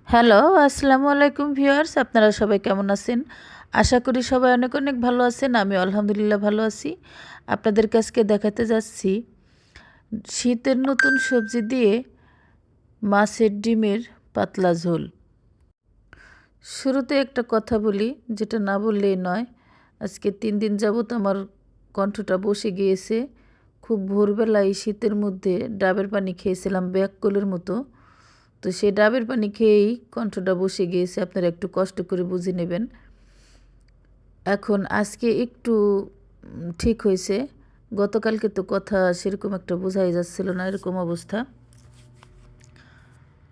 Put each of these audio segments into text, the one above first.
Hello, আসসালামু আলাইকুম viewers. আপনারা সবাই কেমন আছেন? আশা করি সবাই অনেক অনেক ভালো আছেন। আমি আলহামদুলিল্লাহ ভালো আছি। আপনাদের কাছকে দেখাতে যাচ্ছি শীতের নতুন সবজি দিয়ে মাছের ডিমের পাতলা ঝোল। শুরুতে একটা কথা বলি, যেটা না বললেই নয়। আজকে ৩ দিন যাবত আমার কণ্ঠটা বসে গিয়েছে। খুব ভোরবেলায় শীতের মধ্যে ডাবের পানি খেয়েছিলাম ব্যাককোলের মতো। তো সেই ডাবের পানি খেয়েই কণ্ঠটা বসে গিয়েছে। আপনারা একটু কষ্ট করে বুঝে নেবেন। এখন আজকে একটু ঠিক হয়েছে। গতকালকে তো কথা সেরকম একটা বোঝাই যাচ্ছিল না, এরকম অবস্থা।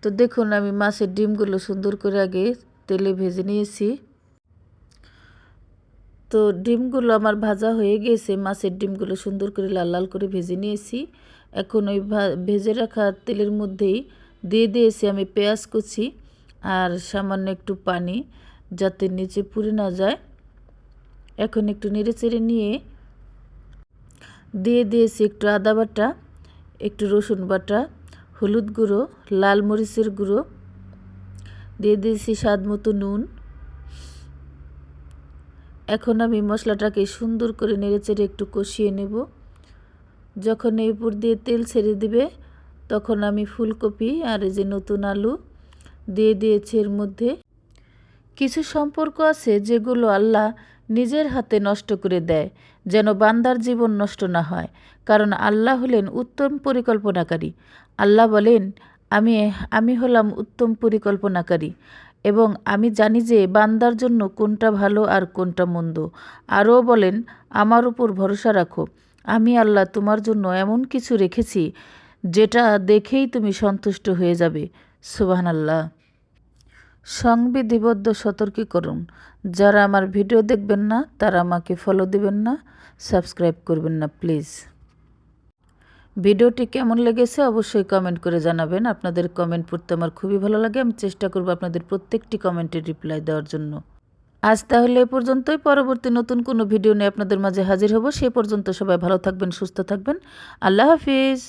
তো দেখুন, আমি মাছের ডিমগুলো সুন্দর করে আগে তেলে ভেজে নিয়েছি। তো ডিমগুলো আমার ভাজা হয়ে গেছে। মাছের ডিমগুলো সুন্দর করে লাল লাল করে ভেজে নিয়েছি। এখন ওই ভেজে রাখা তেলের মধ্যেই দিয়ে দিয়েছি আমি পেঁয়াজ কুচি আর সামান্য একটু পানি, যাতে নিচে পুড়ে না যায়। এখন একটু নেড়েচেড়ে নিয়ে দিয়ে দিয়েছি একটু আদা বাটা, একটু রসুন বাটা, হলুদ গুঁড়ো, লাল মরিচের গুঁড়ো, দিয়ে দিয়েছি স্বাদ মতো নুন। এখন আমি মশলাটাকে সুন্দর করে নেড়েচেড়ে একটু কষিয়ে নেব। যখন এই উপর দিয়ে তেল ছেড়ে দিবে, তখন আমি ফুলকপি আর এই যে নতুন আলু দিয়ে দিয়েছি এর মধ্যে। কিছু সম্পর্ক আছে যেগুলো আল্লাহ নিজের হাতে নষ্ট করে দেয়, যেন বান্দার জীবন নষ্ট না হয়। কারণ আল্লাহ হলেন উত্তম পরিকল্পনাকারী। আল্লাহ বলেন, আমি আমি হলাম উত্তম পরিকল্পনাকারী এবং আমি জানি যে বান্দার জন্য কোনটা ভালো আর কোনটা মন্দ। আরও বলেন, আমার উপর ভরসা রাখো, আমি আল্লাহ তোমার জন্য এমন কিছু রেখেছি যেটা দেখেই তুমি সন্তুষ্ট হয়ে যাবে। সুবহানাল্লাহ। সংবিধিবদ্ধ সতর্কীকরণ, যারা আমার ভিডিও দেখবেন না তারা আমাকে ফলো দিবেন না, সাবস্ক্রাইব করবেন না প্লিজ। ভিডিওটি কেমন লেগেছে অবশ্যই কমেন্ট করে জানাবেন। আপনাদের কমেন্ট পড়তে আমার খুবই ভালো লাগে। আমি চেষ্টা করব আপনাদের প্রত্যেকটি কমেন্টের রিপ্লাই দেওয়ার জন্য। আজ তাহলে এ পর্যন্তই। পরবর্তী নতুন কোনো ভিডিও নিয়ে আপনাদের মাঝে হাজির হব। সে পর্যন্ত সবাই ভালো থাকবেন, সুস্থ থাকবেন। আল্লাহ হাফিজ।